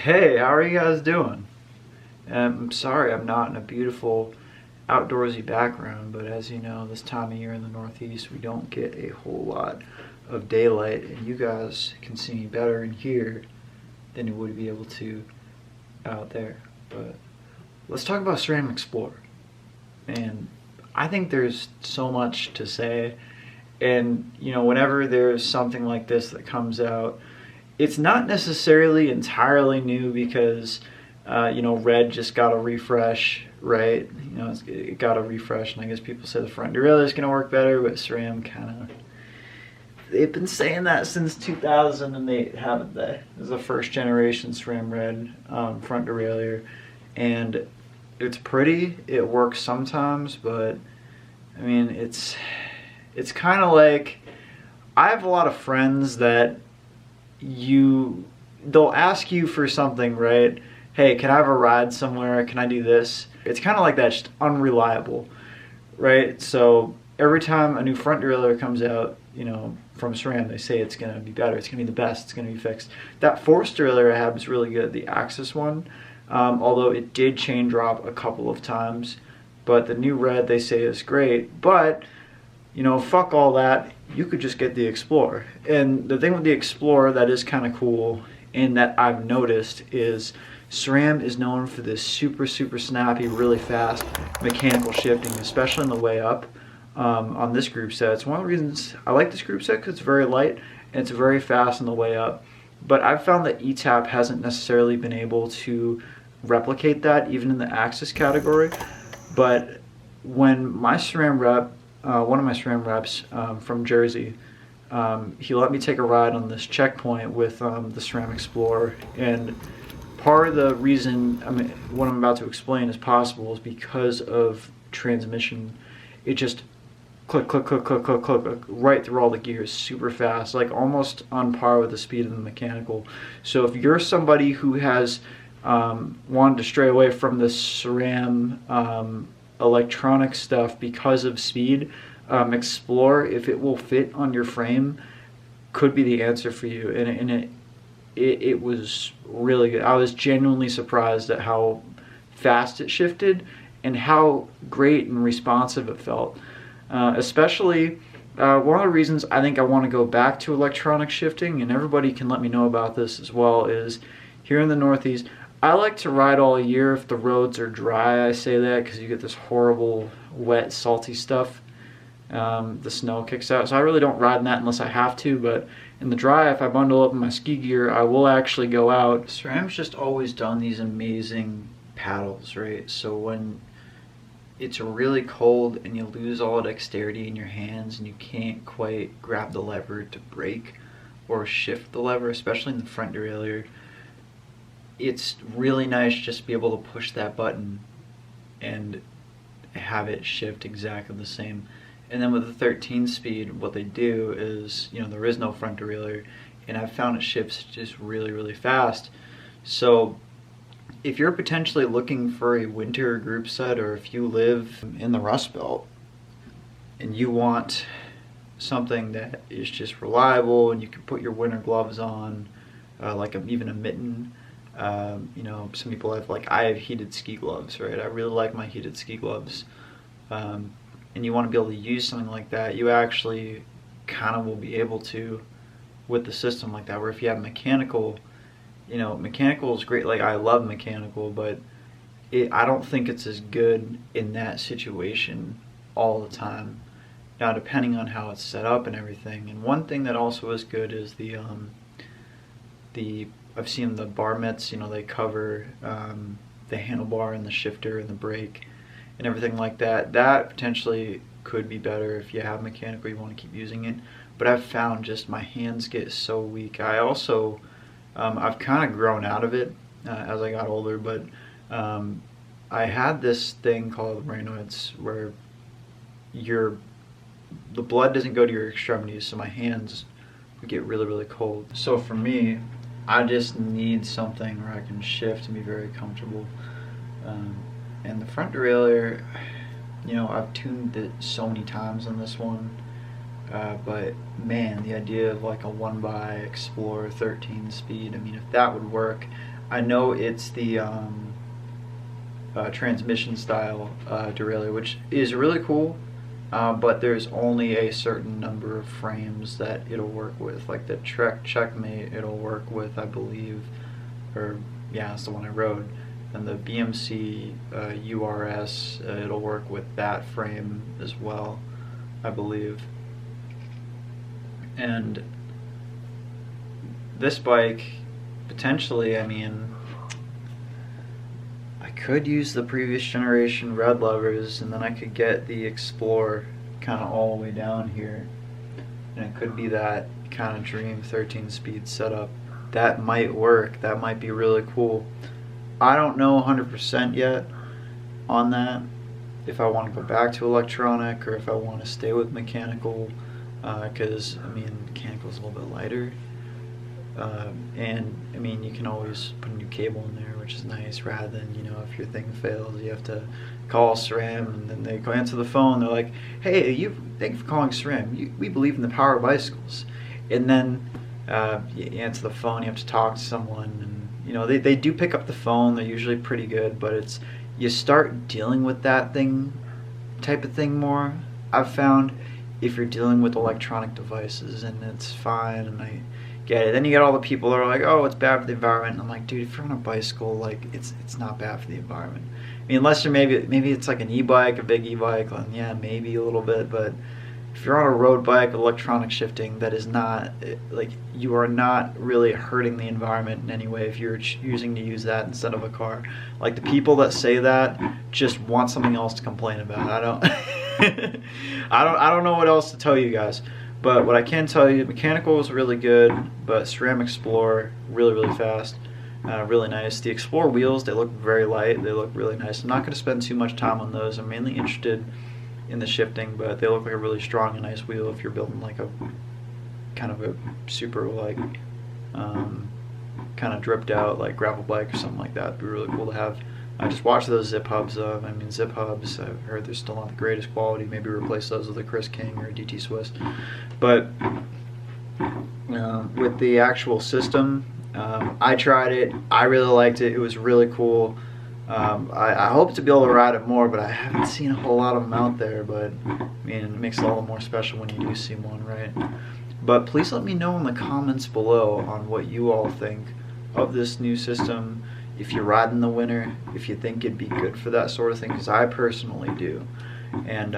Hey, how are you guys doing? I'm sorry I'm not in a beautiful outdoorsy background, but as you know, this time of year in the Northeast, we don't get a whole lot of daylight, and you guys can see me better in here than you would be able to out there. But let's talk about SRAM XPLR. And I think there's so much to say, and whenever there's something like this that comes out, it's not necessarily entirely new because red just got a refresh, right? It got a refresh, and I guess people say the front derailleur is going to work better, but SRAM they've been saying that since 2008, haven't they? This is the first generation SRAM red front derailleur, and it's pretty, it works sometimes, but I mean, it's kind of like, I have a lot of friends that they'll ask you for something, right? Hey, can I have a ride somewhere? Can I do this? It's kind of like that, just unreliable, right? So every time a new front derailleur comes out, from SRAM, they say it's gonna be better, it's gonna be the best, it's gonna be fixed. That forced derailleur I have is really good, the AXS one, although it did chain drop a couple of times. But the new red they say is great, but fuck all that. You could just get the XPLR. And the thing with the XPLR that is kind of cool and that I've noticed is SRAM is known for this super snappy, really fast mechanical shifting, especially on the way up on this group set. It's one of the reasons I like this group set, because it's very light and it's very fast on the way up. But I've found that etap hasn't necessarily been able to replicate that, even in the AXS category. But when my SRAM rep, one of my SRAM reps from Jersey, he let me take a ride on this checkpoint with the SRAM XPLR, and part of the reason what I'm about to explain is possible is because of transmission. It just click right through all the gears super fast, like almost on par with the speed of the mechanical. So if you're somebody who has wanted to stray away from the SRAM electronic stuff because of speed, XPLR, if it will fit on your frame, could be the answer for you. And it was really good. I was genuinely surprised at how fast it shifted and how great and responsive it felt. Especially one of the reasons I think I want to go back to electronic shifting, and everybody can let me know about this as well, is here in the Northeast, I like to ride all year if the roads are dry. I say that because you get this horrible, wet, salty stuff. The snow kicks out. So I really don't ride in that unless I have to, but in the dry, if I bundle up in my ski gear, I will actually go out. SRAM's just always done these amazing paddles, right? So when it's really cold and you lose all the dexterity in your hands and you can't quite grab the lever to brake or shift the lever, especially in the front derailleur, it's really nice just to be able to push that button and have it shift exactly the same. And then with the 13 speed, what they do is, there is no front derailleur, and I've found it shifts just really fast. So if you're potentially looking for a winter group set, or if you live in the Rust Belt and you want something that is just reliable and you can put your winter gloves on, like even a mitten. Some people have, I have heated ski gloves, right? I really like my heated ski gloves. And you want to be able to use something like that, you actually kind of will be able to with the system like that, where if you have mechanical, mechanical is great. Like, I love mechanical, but I don't think it's as good in that situation all the time. Now, depending on how it's set up and everything. And one thing that also is good is the I've seen the bar mitts, they cover the handlebar and the shifter and the brake and everything like that. That potentially could be better if you have mechanical, you want to keep using it. But I've found just my hands get so weak. I also, I've kind of grown out of it as I got older, but I had this thing called Raynaud's where the blood doesn't go to your extremities, so my hands would get really cold. So for me, I just need something where I can shift and be very comfortable. And the front derailleur, I've tuned it so many times on this one, but man, the idea of like a 1x XPLR 13 speed, I mean, if that would work, I know it's the transmission style derailleur, which is really cool, but there's only a certain number of frames that it'll work with. Like the Trek Checkmate it'll work with, I believe, or yeah, that's the one I rode. And the BMC URS, it'll work with that frame as well, I believe. And this bike, potentially, I mean, I could use the previous generation red levers, and then I could get the Explorer kind of all the way down here, and it could be that kind of dream 13-speed setup. That might work. That might be really cool. I don't know 100% yet on that, if I want to go back to electronic or if I want to stay with mechanical, because I mean, mechanical is a little bit lighter, and I mean, you can always put a new cable in there, which is nice, rather than, you know, if your thing fails, you have to call SRAM, and then they go answer the phone, they're like, hey, thank you for calling SRAM, we believe in the power of bicycles. And then you answer the phone, you have to talk to someone, and you know, they do pick up the phone, they're usually pretty good, but it's, you start dealing with that type of thing more, I've found, if you're dealing with electronic devices, and it's fine, and I get it. Then you get all the people that are like, oh, it's bad for the environment, and I'm like, dude, if you're on a bicycle, like, it's not bad for the environment. I mean, unless you're maybe it's like an e-bike, a big e-bike, then yeah, maybe a little bit, but if you're on a road bike, electronic shifting, that is not, like, you are not really hurting the environment in any way if you're choosing to use that instead of a car. Like, the people that say that just want something else to complain about. I don't know what else to tell you guys. But what I can tell you, mechanical was really good, but SRAM XPLR, really fast, really nice. The Explorer wheels, they look very light, they look really nice. I'm not going to spend too much time on those. I'm mainly interested in the shifting, but they look like a really strong and nice wheel if you're building like a kind of a super like kind of dripped out like gravel bike or something like that. It'd be really cool to have. I just watched those zip hubs. I mean, zip hubs, I've heard they're still not the greatest quality. Maybe replace those with a Chris King or a DT Swiss. But with the actual system, I tried it. I really liked it. It was really cool. I hope to be able to ride it more, but I haven't seen a whole lot of them out there. But I mean, it makes it all the more special when you do see one, right? But please let me know in the comments below on what you all think of this new system. If you ride in the winter, if you think it'd be good for that sort of thing, because I personally do. And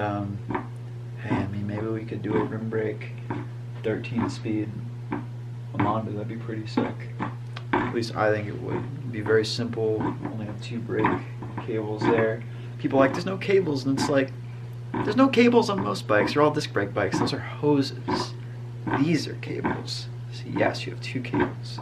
hey, I mean, maybe we could do a rim brake 13-speed Amanda. That'd be pretty sick. At least I think it would. It'd be very simple. Only have 2 brake cables there. People are like, there's no cables, and it's like, there's no cables on most bikes. They're all disc brake bikes. Those are hoses. These are cables. So yes, you have 2 cables.